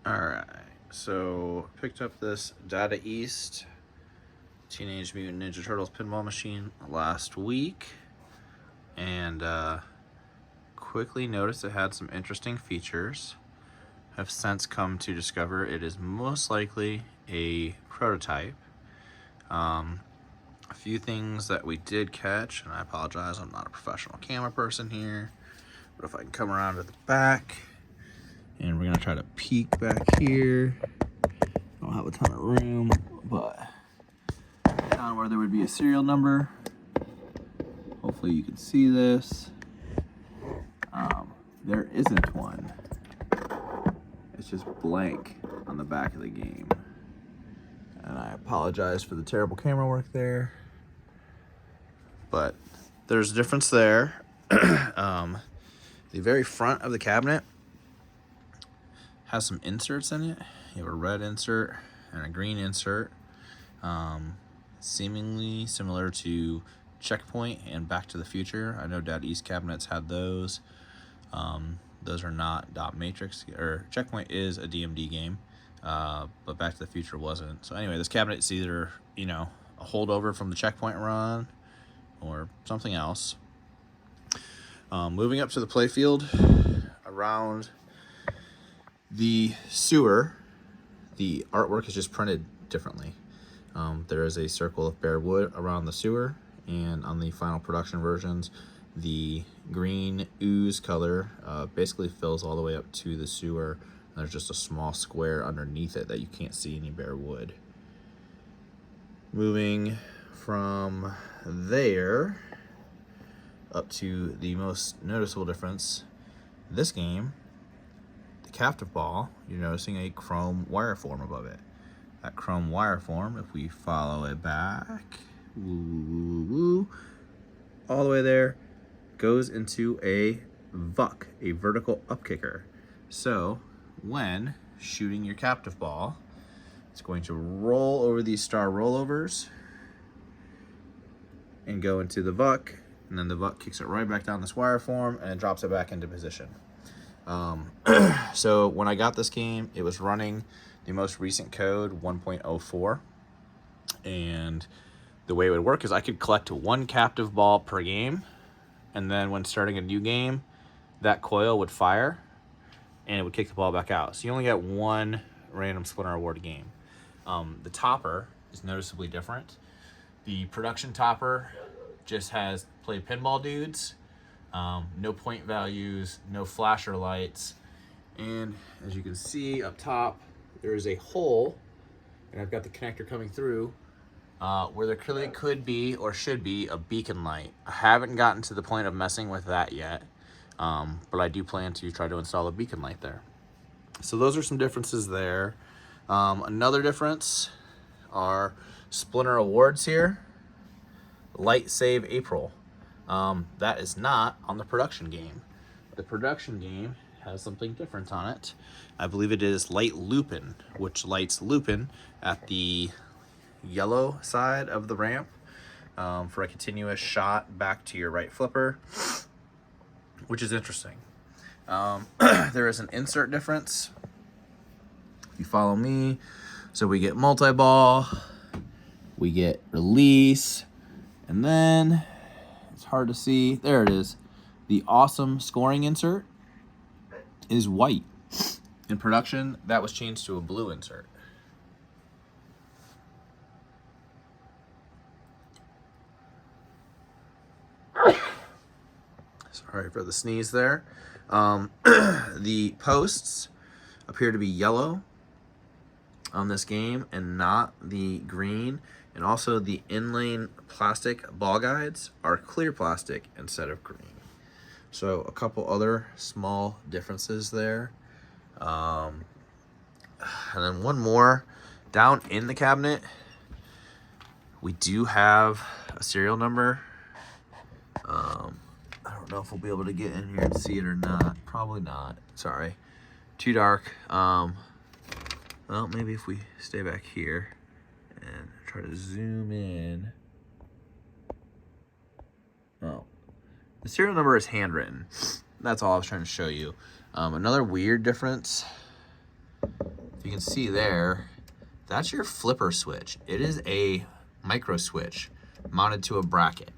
Alright, so picked up this Data East Teenage Mutant Ninja Turtles pinball machine last week, and quickly noticed it had some interesting features. Have since come to discover it is most likely a prototype. A few things that we did catch, and I apologize, I'm not a professional camera person here, but if I can come around to the back, and we're gonna try to peek back here. I don't have a ton of room, but down where there would be a serial number. Hopefully you can see this. There isn't one. It's just blank on the back of the game. And I apologize for the terrible camera work there, but there's a difference there. The very front of the cabinet has some inserts in it. You have a red insert and a green insert, seemingly similar to Checkpoint and Back to the Future. I know Dad East cabinets had those. Those are not dot matrix, or Checkpoint is a DMD game, but Back to the Future wasn't. So anyway, this cabinet is either, a holdover from the Checkpoint run or something else. Moving up to the playfield, around the sewer, the artwork is just printed differently. There is a circle of bare wood around the sewer, and on the final production versions, the green ooze color basically fills all the way up to the sewer. And there's just a small square underneath it that you can't see any bare wood. Moving from there up to the most noticeable difference, this game, the captive ball, you're noticing a chrome wire form above it. That chrome wire form, if we follow it back, all the way there, goes into a VUK, a vertical up kicker. So when shooting your captive ball, it's going to roll over these star rollovers and go into the VUK, and then the VUK kicks it right back down this wire form and drops it back into position. So when I got this game, it was running the most recent code 1.04, and the way it would work is I could collect one captive ball per game, and then when starting a new game, that coil would fire and it would kick the ball back out. So you only get one random Splinter Award game. The topper is noticeably different. The production topper just has play pinball dudes, no point values, no flasher lights, and as you can see up top, there is a hole, and I've got the connector coming through where there clearly could be or should be a beacon light. I haven't gotten to the point of messing with that yet, but I do plan to try to install a beacon light there. So those are some differences there. Another difference are Splinter Awards here. Light Save April. That is not on the production game. The production game has something different on it. I believe it is Light Lupin, which lights Lupin at the yellow side of the ramp for a continuous shot back to your right flipper, which is interesting. There is an insert difference. If you follow me, so we get multi-ball, we get release, and then it's hard to see. There it is. The awesome scoring insert is white. In production, that was changed to a blue insert. Sorry for the sneeze there. The posts appear to be yellow on this game and not the green. And also the inlane plastic ball guides are clear plastic instead of green. So a couple other small differences there. And then one more. Down in the cabinet, we do have a serial number. I don't know if we'll be able to get in here and see it or not. Probably not. Sorry. Too dark. Well, maybe if we stay back here and try to zoom in. Oh. The serial number is handwritten. That's all I was trying to show you. Another weird difference if you can see there, that's your flipper switch. It is a micro switch mounted to a bracket.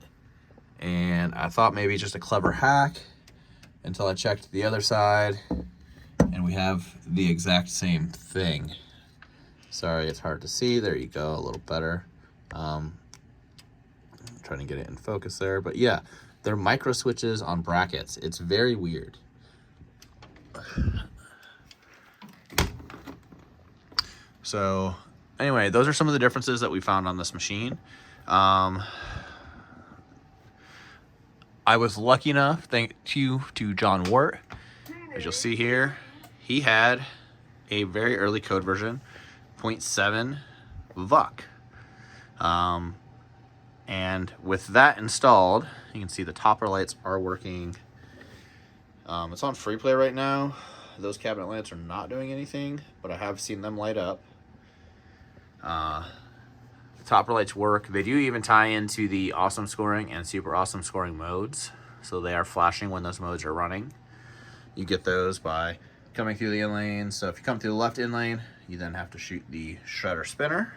And I thought maybe just a clever hack until I checked the other side, and we have the exact same thing. Sorry, it's hard to see. There you go, a little better. I'm trying to get it in focus there, but yeah, they're micro switches on brackets. It's very weird. So anyway, those are some of the differences that we found on this machine. I was lucky enough, thank you to John Wart, as you'll see here, he had a very early code version, 0.7 VUC. And with that installed, you can see the topper lights are working. It's on free play right now. Those cabinet lights are not doing anything, but I have seen them light up. The topper lights work. They do even tie into the awesome scoring and super awesome scoring modes, so they are flashing when those modes are running. You get those by coming through the in lane. So if you come through the left in lane, you then have to shoot the shredder spinner,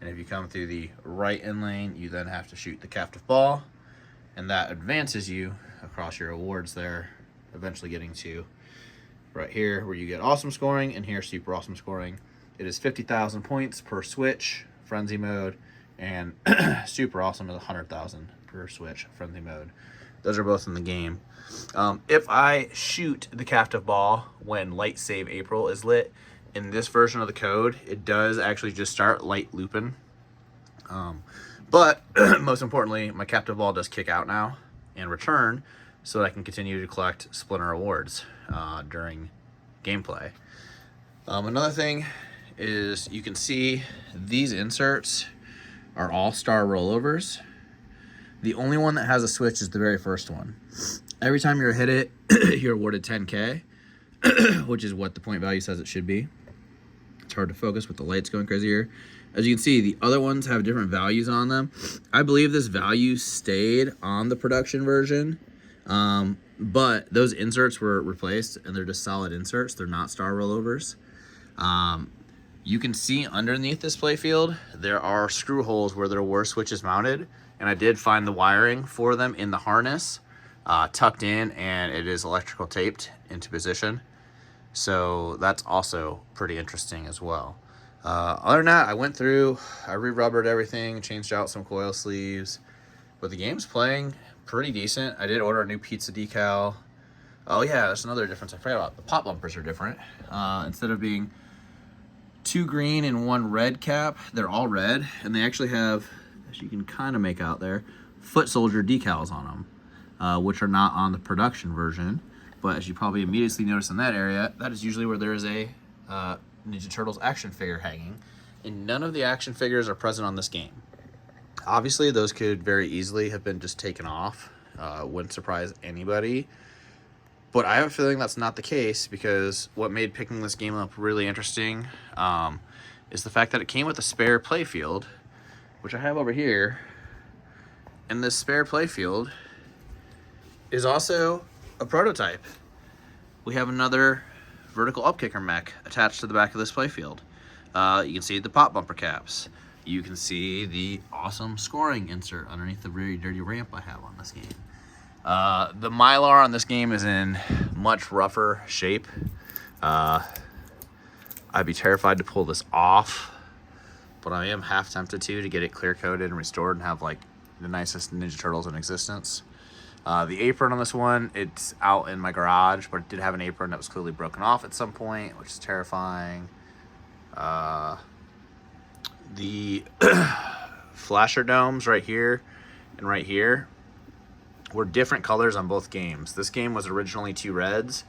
and if you come through the right in lane, you then have to shoot the captive ball, and that advances you across your awards there, eventually getting to right here where you get awesome scoring, and here super awesome scoring. It is 50,000 points per switch, frenzy mode, and super awesome is 100,000 per switch, frenzy mode. Those are both in the game. If I shoot the captive ball when light save April is lit, in this version of the code, it does actually just start light looping. But most importantly, my captive ball does kick out now and return, so that I can continue to collect Splinter awards during gameplay. Another thing is you can see these inserts are all star rollovers. The only one that has a switch is the very first one. Every time you're hit it, you're awarded 10K, which is what the point value says it should be. It's hard to focus with the lights going crazy here. As you can see, the other ones have different values on them. I believe this value stayed on the production version, but those inserts were replaced, and they're just solid inserts. They're not star rollovers. You can see underneath this playfield, there are screw holes where there were switches mounted, and I did find the wiring for them in the harness, tucked in, and it is electrical taped into position. So that's also pretty interesting as well. Other than that, I went through, I re-rubbered everything, changed out some coil sleeves, but the game's playing pretty decent. I did order a new pizza decal. Oh yeah, that's another difference I forgot about. The pop bumpers are different. Instead of being 2 green and 1 red cap, they're all red, and they actually have, as you can kind of make out there, foot soldier decals on them, which are not on the production version. But as you probably immediately notice in that area, that is usually where there is a Ninja Turtles action figure hanging, and none of the action figures are present on this game. Obviously, those could very easily have been just taken off. Wouldn't surprise anybody. But I have a feeling that's not the case, because what made picking this game up really interesting is the fact that it came with a spare playfield, which I have over here. And this spare playfield is also a prototype. We have another vertical upkicker mech attached to the back of this playfield. You can see the pop bumper caps. You can see the awesome scoring insert underneath the very dirty ramp I have on this game. The Mylar on this game is in much rougher shape. I'd be terrified to pull this off, but I am half tempted to get it clear coated and restored and have like the nicest Ninja Turtles in existence. The apron on this one, it's out in my garage, but it did have an apron that was clearly broken off at some point, which is terrifying. The flasher domes right here and right here were different colors on both games. This game was originally 2 reds,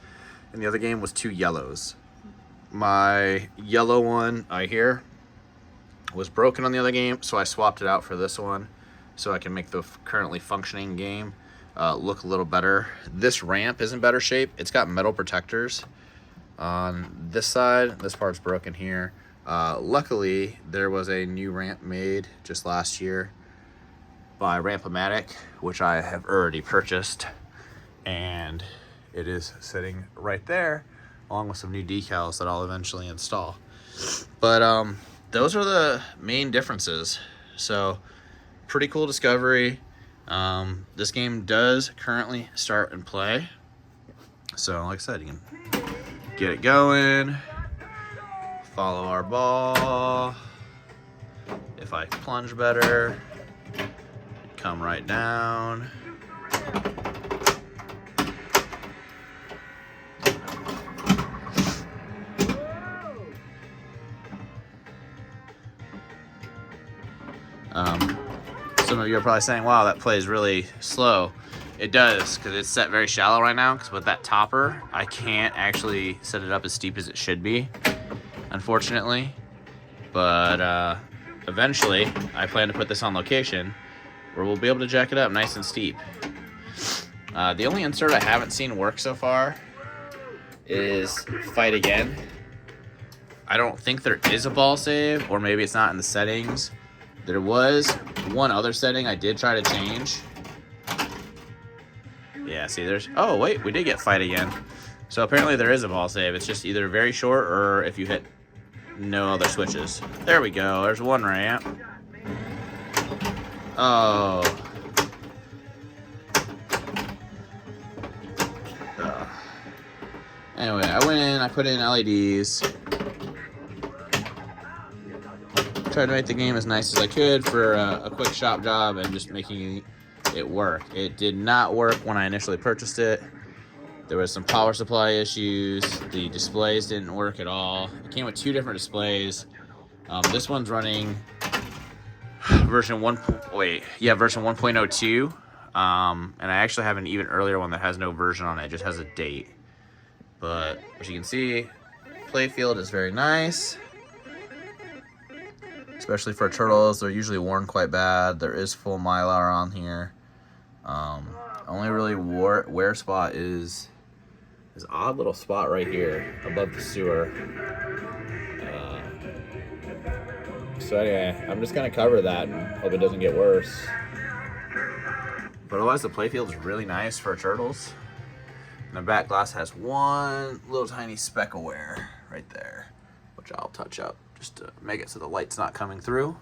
and the other game was 2 yellows. My yellow one here was broken on the other game, so I swapped it out for this one so I can make the currently functioning game look a little better. This ramp is in better shape. It's got metal protectors on this side. This part's broken here. Luckily, there was a new ramp made just last year by Ramp-O-Matic, which I have already purchased, and it is sitting right there along with some new decals that I'll eventually install. But those are the main differences. So pretty cool discovery. This game does currently start and play. So like I said, you can get it going, follow our ball. If I plunge better, come right down. Some of you are probably saying, wow, that plays really slow. It does, because it's set very shallow right now, because with that topper, I can't actually set it up as steep as it should be, unfortunately. But eventually, I plan to put this on location where we'll be able to jack it up nice and steep. The only insert I haven't seen work so far is Fight Again. I don't think there is a ball save, or maybe it's not in the settings. There was one other setting I did try to change. Yeah, see, there's... Oh, wait, we did get Fight Again. So apparently there is a ball save. It's just either very short or if you hit no other switches. There we go. There's one ramp. Oh. Anyway, I went in, I put in LEDs. Tried to make the game as nice as I could for a quick shop job and just making it work. It did not work when I initially purchased it. There was some power supply issues. The displays didn't work at all. It came with two different displays. This one's running version 1.02. And I actually have an even earlier one that has no version on it. It just has a date. But as you can see, Playfield is very nice. Especially for turtles, they're usually worn quite bad. There is full Mylar on here. Only really wear spot is this odd little spot right here above the sewer. So anyway, I'm just gonna cover that and hope it doesn't get worse. But otherwise, the Playfield is really nice for turtles. And the back glass has one little tiny speck of wear right there, which I'll touch up just to make it so the light's not coming through.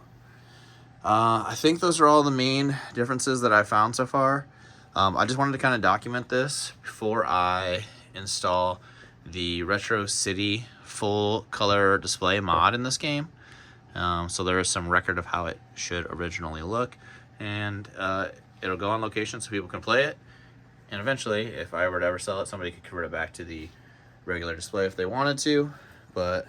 I think those are all the main differences that I found so far. I just wanted to kind of document this before I install the Retro City full color display mod in this game. So there is some record of how it should originally look, and it'll go on location so people can play it. And eventually, if I were to ever sell it, somebody could convert it back to the regular display if they wanted to. But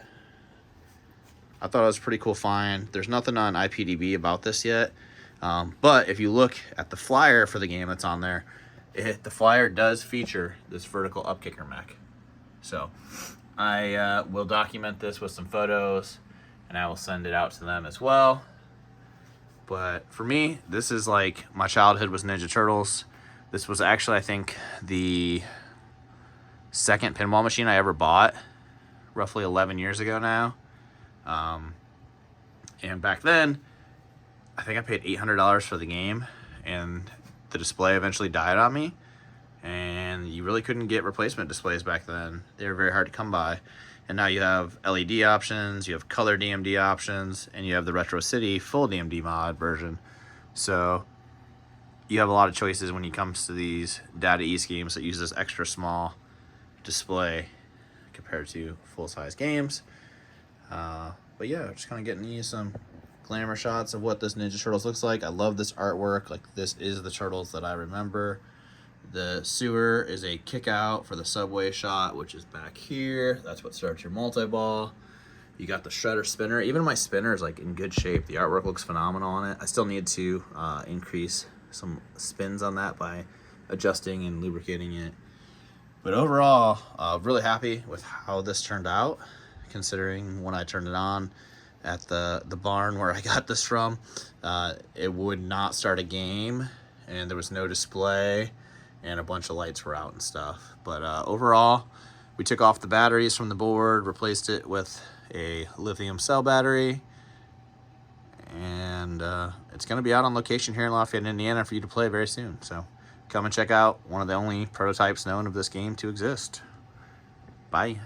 I thought it was a pretty cool find. There's nothing on IPDB about this yet. But if you look at the flyer for the game that's on there, the flyer does feature this vertical up kicker mech. So I will document this with some photos, and I will send it out to them as well. But for me, this is like my childhood was Ninja Turtles. This was actually, I think, the second pinball machine I ever bought, roughly 11 years ago now. And back then, I think I paid $800 for the game, and the display eventually died on me. And you really couldn't get replacement displays back then. They were very hard to come by. And now you have LED options, you have color DMD options, and you have the Retro City full DMD mod version. So you have a lot of choices when it comes to these Data East games that use this extra small display compared to full-size games. But yeah, just kind of getting you some glamour shots of what this Ninja Turtles looks like. I love this artwork. Like, this is the Turtles that I remember. The sewer is a kick out for the subway shot, which is back here. That's what starts your multi-ball. You got the shredder spinner. Even my spinner is like in good shape. The artwork looks phenomenal on it. I still need to increase some spins on that by adjusting and lubricating it. But overall, really happy with how this turned out, considering when I turned it on at the barn where I got this from, it would not start a game, and there was no display, and a bunch of lights were out and stuff. But overall, we took off the batteries from the board, replaced it with a lithium cell battery, and it's going to be out on location here in Lafayette, Indiana for you to play very soon. So come and check out one of the only prototypes known of this game to exist. Bye.